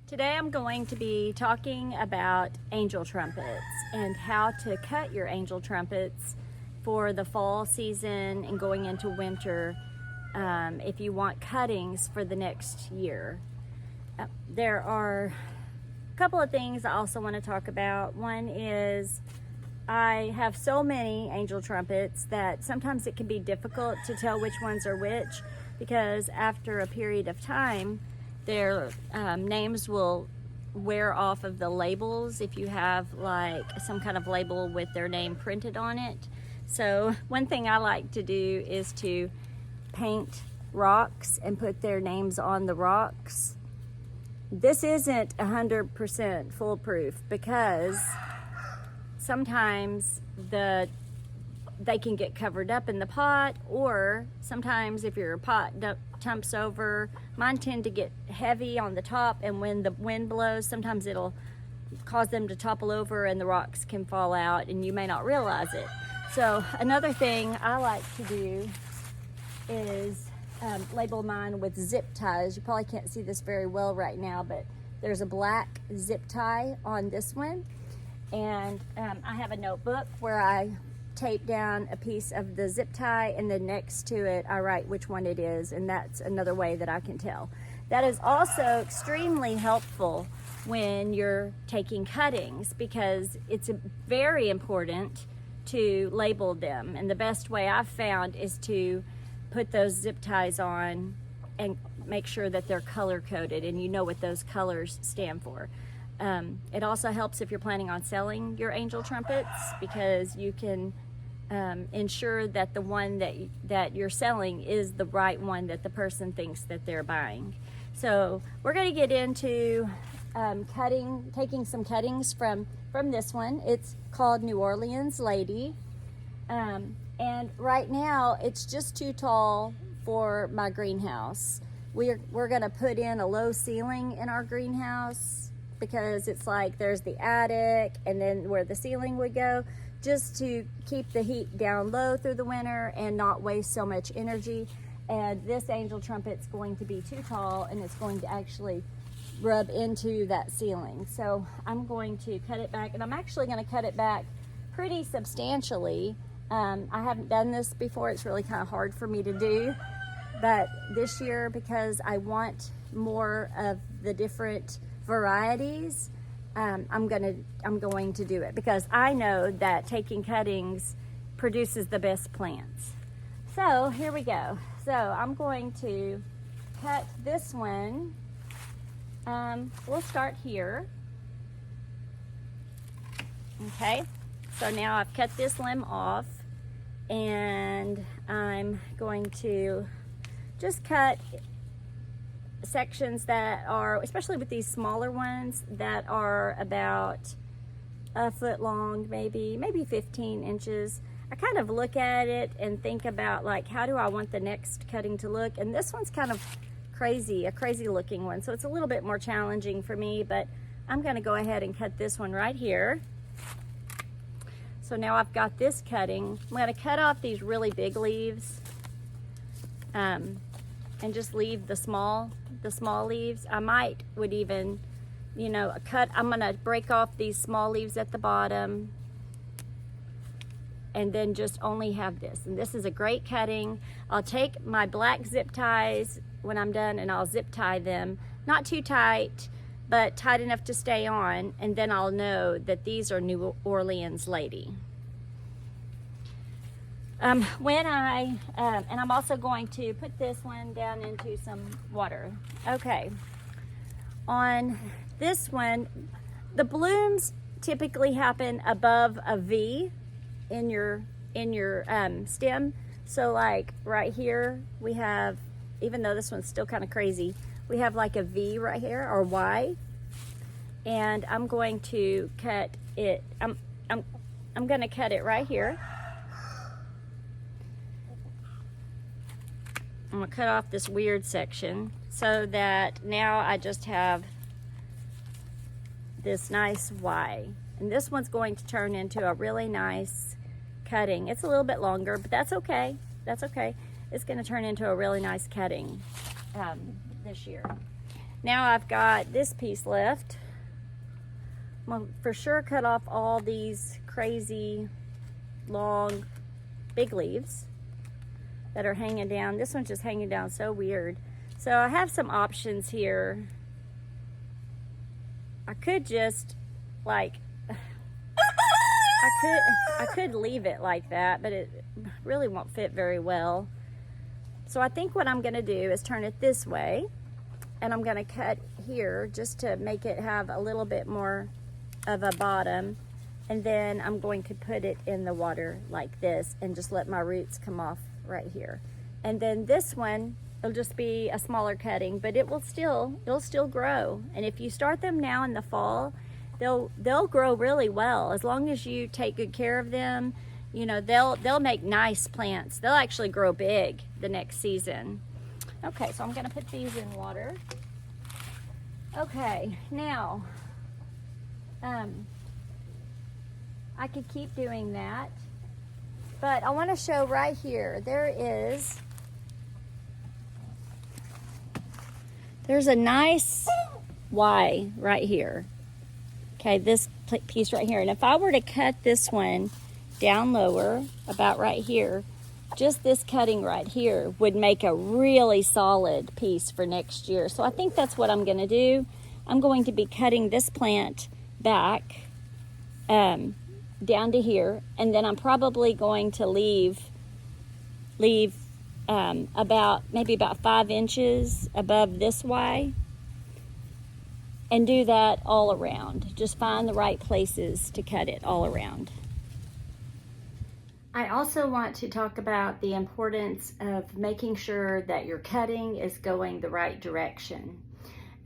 Today I'm going to be talking about angel trumpets and how to cut your angel trumpets for the fall season and going into winter if you want cuttings for the next year. There are a couple of things I also want to talk about. One is I have so many angel trumpets that sometimes it can be difficult to tell which ones are which, because after a period of time their names will wear off of the labels if you have like some kind of label with their name printed on it. So one thing I like to do is to paint rocks and put their names on the rocks. This isn't 100% foolproof because sometimes they can get covered up in the pot, or sometimes if your pot dumps over, mine tend to get heavy on the top, and when the wind blows sometimes it'll cause them to topple over and the rocks can fall out and you may not realize it. So another thing I like to do is label mine with zip ties. You probably can't see this very well right now, but there's a black zip tie on this one, and I have a notebook where I tape down a piece of the zip tie, and then next to it I write which one it is, and that's another way that I can tell. That is also extremely helpful when you're taking cuttings, because it's very important to label them, and the best way I've found is to put those zip ties on and make sure that they're color coded and you know what those colors stand for. It also helps if you're planning on selling your angel trumpets, because you can ensure that the one that you're selling is the right one that the person thinks that they're buying. So we're going to get into taking some cuttings from this one. It's called New Orleans Lady, and right now it's just too tall for my greenhouse. We're going to put in a low ceiling in our greenhouse, because it's like there's the attic and then where the ceiling would go, just to keep the heat down low through the winter and not waste so much energy. And this angel trumpet's going to be too tall and it's going to actually rub into that ceiling. So I'm going to cut it back, and I'm actually going to cut it back pretty substantially. I haven't done this before. It's really kind of hard for me to do, but this year, because I want more of the different varieties, I'm going to do it, because I know that taking cuttings produces the best plants. So here we go. So I'm going to cut this one. We'll start here. Okay, so now I've cut this limb off, and I'm going to just cut sections that are, especially with these smaller ones, that are about a foot long, maybe 15 inches. I kind of look at it and think about, like, how do I want the next cutting to look? And this one's kind of a crazy looking one, so it's a little bit more challenging for me, but I'm going to go ahead and cut this one right here. So now I've got this cutting. I'm going to cut off these really big leaves and just leave the small leaves. I would even, I'm going to break off these small leaves at the bottom and then just only have this. And this is a great cutting. I'll take my black zip ties when I'm done and I'll zip tie them, not too tight, but tight enough to stay on, and then I'll know that these are New Orleans Lady. And I'm also going to put this one down into some water. Okay, on this one, the blooms typically happen above a V in your stem. So like right here, we have, even though this one's still kind of crazy, we have like a V right here, or Y, and I'm going to cut it. I'm going to cut it right here. I'm going to cut off this weird section so that now I just have this nice Y. And this one's going to turn into a really nice cutting. It's a little bit longer, but that's okay. That's okay. It's going to turn into a really nice cutting this year. Now I've got this piece left. I'm gonna for sure cut off all these crazy long big leaves that are hanging down. This one's just hanging down so weird. So I have some options here. I could just like, I could leave it like that, but it really won't fit very well. So I think what I'm gonna do is turn it this way, and I'm gonna cut here just to make it have a little bit more of a bottom, and then I'm going to put it in the water like this and just let my roots come off right here. And then this one, it'll just be a smaller cutting, but it'll still grow. And if you start them now in the fall, they'll grow really well as long as you take good care of them. You know, they'll make nice plants. They'll actually grow big the next season. Okay, so I'm gonna put these in water. Okay, now I could keep doing that, but I want to show right here. There's a nice Y right here. Okay, this piece right here. And if I were to cut this one down lower, about right here, just this cutting right here would make a really solid piece for next year. So I think that's what I'm going to do. I'm going to be cutting this plant back down to here, and then I'm probably going to leave maybe about 5 inches above this Y, and do that all around. Just find the right places to cut it all around. I also want to talk about the importance of making sure that your cutting is going the right direction.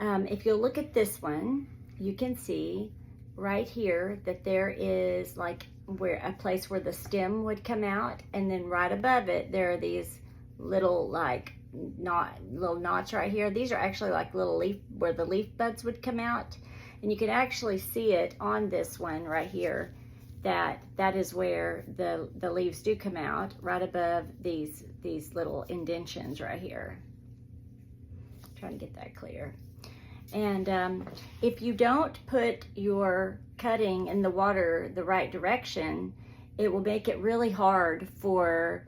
If you look at this one, you can see right here that there is like a place where the stem would come out, and then right above it there are these little little knots right here. These are actually like little leaf, where the leaf buds would come out, and you can actually see it on this one right here, that is where the leaves do come out, right above these little indentions right here. Trying to get that clear. And if you don't put your cutting in the water the right direction, it will make it really hard for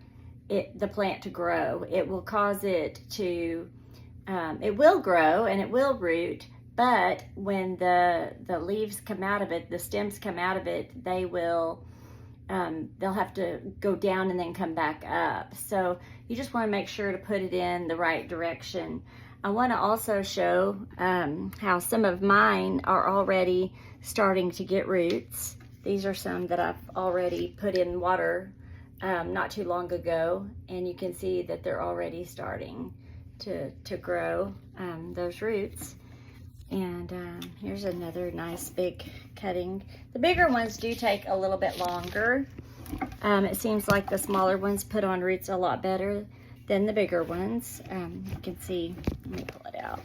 the plant to grow. It will cause it to, it will grow and it will root, but when the leaves come out of it, the stems come out of it, they'll have to go down and then come back up. So you just want to make sure to put it in the right direction. I want to also show how some of mine are already starting to get roots. These are some that I've already put in water not too long ago, and you can see that they're already starting to grow those roots. And here's another nice big cutting. The bigger ones do take a little bit longer. It seems like the smaller ones put on roots a lot better than the bigger ones. You can see, let me pull it out.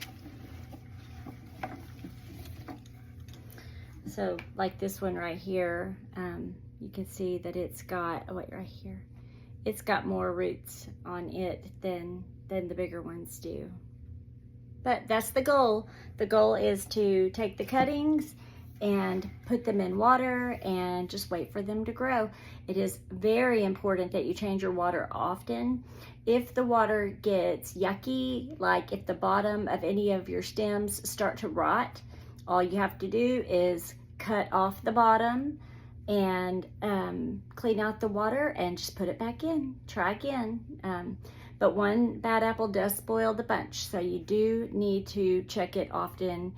So like this one right here, you can see that it's got, oh wait, right here, it's got more roots on it than the bigger ones do. But that's the goal. The goal is to take the cuttings and put them in water and just wait for them to grow. It is very important that you change your water often. If the water gets yucky, like if the bottom of any of your stems start to rot, all you have to do is cut off the bottom and clean out the water and just put it back in. Try again. But one bad apple does spoil the bunch, so you do need to check it often.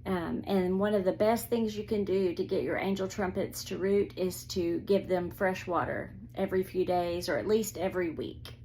And one of the best things you can do to get your angel trumpets to root is to give them fresh water every few days, or at least every week.